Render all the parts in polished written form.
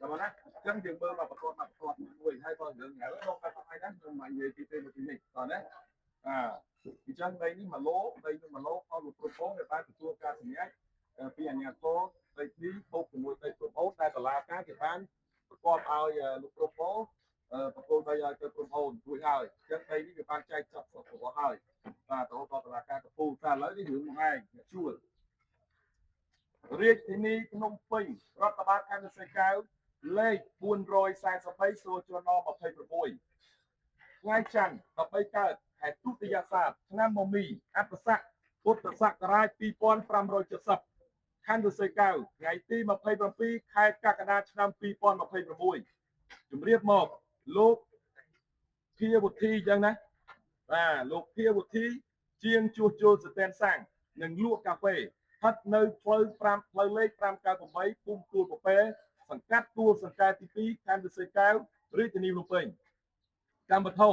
Cảm ơn chân trường bơ mà mặt còn mùi hay còn đường nhảy không phải ai đó nhưng mà người thì tên một mình còn đấy thì chân đây nhưng mà lố con một phố người ta thì chua ca thì nhé vì nhà cô đây đi phục của một đây phố đây là cá thì bán con ao lục phố cô đây cái hồn tuổi hơi chân đây cái ban trai chập của hơi và tổ to là cá phu ta lấy cái hướng hai chua រាជធានីភ្នំពេញរដ្ឋបាលខណ្ឌសីកែវលេខ443សួរជាន់ន26ថ្ងៃច័ន្ទ13កើតខែទុតិយស័កឆ្នាំមមីអត្តស័កពុទ្ធសករាជ2570ខណ្ឌសីកែវថ្ងៃទី27ខែកក្កដាឆ្នាំ2026ជំរាបមកលោកភាវុធីអញ្ចឹងណាលោកភាវុធីជាងជួសជុលស្តែនសាំងនិងលក់កាហ្វេស្ថិតនៅផ្លូវ5ផ្លូវលេខ598ភូមិទួលពពែសង្កាត់ទួលសង្កែទី2ខណ្ឌសីកែវរាជធានីភ្នំពេញកម្មវត្ថុ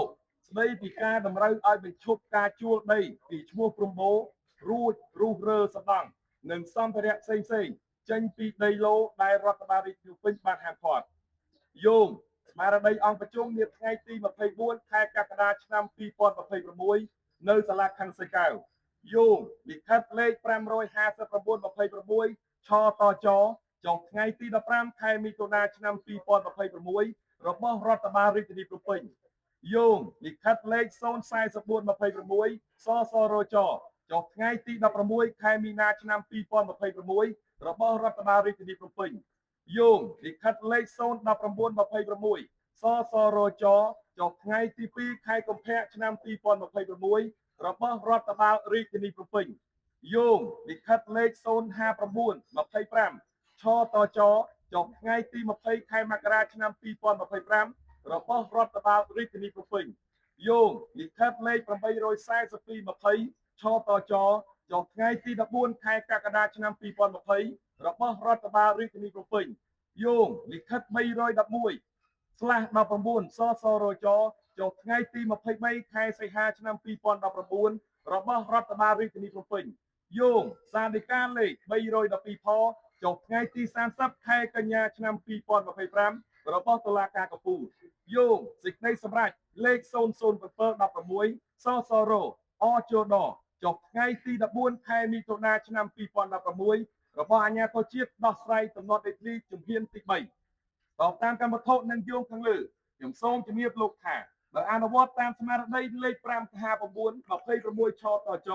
ស្ដីពីការតម្រូវឲ្យបញ្ឈប់ការជួលដីពីឈ្មោះព្រំបូរួចរុះរើសដង់និងសម្ភារៈផ្សេងចេញពីដីឡូដែលរដ្ឋបាលរាជធានីភ្នំពេញបានហាមឃាត់យោងស្មារតីអង្គប្រជុំនាថ្ងៃទី24ខែកក្កដាឆ្នាំ2026នៅសាលាខណ្ឌសីកែវយោងលិខិតលេខ55926ឆតចចុះថ្ងៃទី15ខែមិថុនាឆ្នាំ2026របស់រដ្ឋបាលរាជធានីភ្នំពេញយោងលិខិតលេខ04426សសរចចុះថ្ងៃទី16ខែមីនាឆ្នាំ2026របស់រដ្ឋបាលរាជធានីភ្នំពេញយោងលិខិតលេខ01926សសរចចុះថ្ងៃទី2ខែកុម្ភៈឆ្នាំ2026របស់រដ្ឋបាលរាជធានីភ្នំពេញយោងលិខិតលេខ05925ឆតចចុះថ្ងៃទី20ខែមករាឆ្នាំ2025របស់រដ្ឋបាលរាជធានីភ្នំពេញយោងលិខិតលេខ84220ឆតចចុះថ្ងៃទី14ខែកក្កដាឆ្នាំ2020របស់រដ្ឋបាលរាជធានីភ្នំពេញយោងលិខិត311/19សសរចចុះថ្ងៃទី23ខែសីហាឆ្នាំ2019របស់រដ្ឋបាលរាជធានីភ្នំពេញយោងសាលដីកាលេខ312ផចុះថ្ងៃទី30ខែកញ្ញាឆ្នាំ2025របស់តុលាការកំពូលយោងសេចក្តីសម្រេចលេខ00716សសរអជដចុះថ្ងៃទី14ខែមិថុនាឆ្នាំ2016របស់អាជ្ញាធរជាតិដោះស្រាយទំនាស់ដីធ្លីជំហានទី3តបតាមកម្មវត្ថុនិងយោងខាងលើខ្ញុំសូមជំរាបលោកថាដោយអនុវត្តតាមស្មារតីលេខ55926ឆតច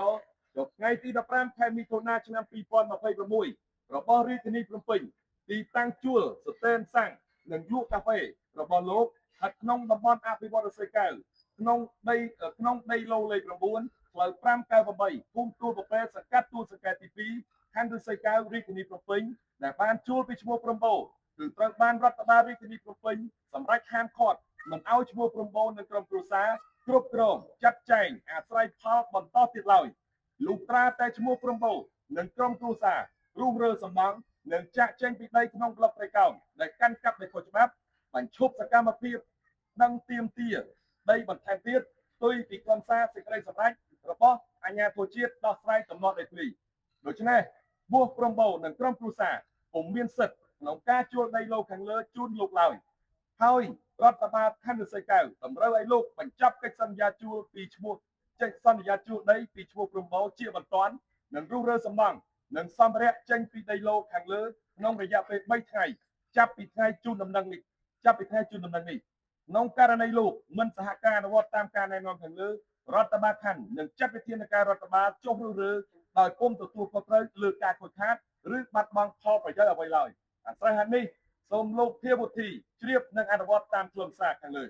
ចុះថ្ងៃទី15ខែមិថុនាឆ្នាំ2026របស់រាជធានីភ្នំពេញទីតាំងជួលស្តែនសាំងនិងលក់កាហ្វេរបស់លោកស្ថិតក្នុងតំបន់អភិវឌ្ឍន៍សីកែវក្នុងដីឡូលេខ9ផ្លូវ598ភូមិទួលពពែសង្កាត់ទួលសង្កែទី2ខណ្ឌសីកែវរាជធានីភ្នំពេញដែលបានជួលពីឈ្មោះព្រំបូគឺត្រូវបានរដ្ឋបាលរាជធានីភ្នំពេញសម្រេចហាមឃាត់មិនឲ្យឈ្មោះព្រំបូនិងក្រុមគ្រួសារគ្រប់គ្រងចាត់ចែងអាស្រ័យផលបន្តទៀតឡើយលុះត្រាតែឈ្មោះព្រំបូនិងក្រុមគ្រួសាររុះរើសំណង់និងចាក់ចេញពីដីក្នុងប្លុកព្រៃកោងដែលកាន់កាប់ដោយខុសច្បាប់បញ្ឈប់សកម្មភាពដឹងទាមទារដីបន្ថែមទៀតផ្ទុយពីខ្លឹមសារសេចក្តីសម្រេចរបស់អាជ្ញាធរជាតិដោះស្រាយទំនាស់ដីធ្លីដូច្នេះឈ្មោះព្រំបូនិងក្រុមគ្រួសារពុំមានសិទ្ធិក្នុងការជួលដីឡូខាងលើជូនលោកឡើយហើយរដ្ឋបាលខណ្ឌសីកែវតម្រូវឲ្យលោកបញ្ចប់កិច្ចសន្យាជួលពីឈ្មោះចេញសន្យាជួលដីពីឈ្មោះព្រំបូជាបន្ទាន់និងរុះរើសំណង់និងសម្ភារៈចេញពីដីឡូខាងលើក្នុងរយៈពេល3ថ្ងៃចាប់ពីថ្ងៃជូនដំណឹងនេះក្នុងករណីលោកមិនសហការអនុវត្តតាមការណែនាំខាងលើរដ្ឋបាលខណ្ឌនឹងចាត់វិធានការរដ្ឋបាលចុះរុះរើដោយពុំទទួលខុសត្រូវលើការខូចខាតឬបាត់បង់ផលប្រយោជន៍អ្វីឡើយអាស្រ័យហេតុនេះសូមលោកភាវុធីជ្រាបនិងអនុវត្តតាមខ្លឹមសារខាងលើ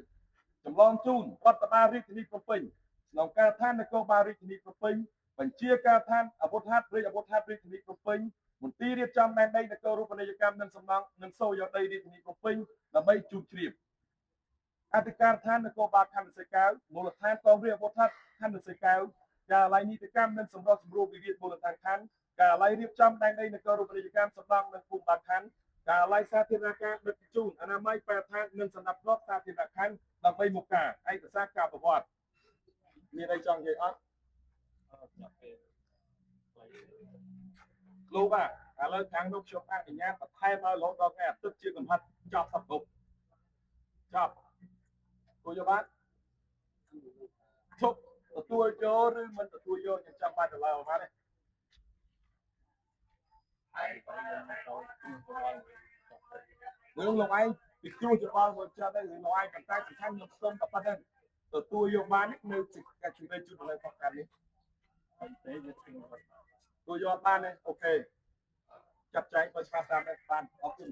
ចម្លងជូនរដ្ឋបាលរាជធានីភ្នំពេញក្នុងការដ្ឋាននគរបាលរាជធានីភ្នំពេញបញ្ជាការដ្ឋានអាវុធហត្ថរាជអាវុធហត្ថរាជធានីភ្នំពេញមន្ទីររៀបចំដែនដីនគររូបនីយកម្មនិងសំណង់និងសូយោដីរាជធានីភ្នំពេញដើម្បីជូនជ្រាបអធិការដ្ឋាននគរបាលខណ្ឌសីកែវមូលដ្ឋានកងរាជអាវុធហត្ថខណ្ឌសីកែវការិយាល័យនីតិកម្មនិងសម្រុះសម្រួលវិវាទមូលដ្ឋានខណ្ឌការិយាល័យរៀបចំដែនដីនគររូបនីយកម្មសំណង់និងភូមិបាលខណ្ឌការិយាល័យសាធារណការដឹកជញ្ជូនអនាម័យបរិស្ថាននិងសម្ដាប់ធ្នាប់សាធារណខណ្ឌដើម្បីមកការឯកសារការប្រវត្តិមានអីចង់និយាយអត់លោកឥឡូវខាងនោះខ្ញុំអនុញ្ញាតបន្ថែមឲ្យរហូតដល់ថ្ងៃអាទិត្យជាកំហិតចប់ស បាទជប់ទទួលយកឬមិនទទួលយកខ្ញុំចាំបាច់ទៅឡើយបាទទេរឿងលោកឯងពីគ្រូច្បល់មកចាត់ទៅលោកឯងប៉ុន្តែសំខាន់ខ្ញុំសុំតែប៉ុណ្្នឹងទទួលយកបាននៅការជំរុញជួយនៅក្នុងការនេះទទួលយកបានទេអូខេចាត់ចែងបើស្រាប់តាមបានអរគុណ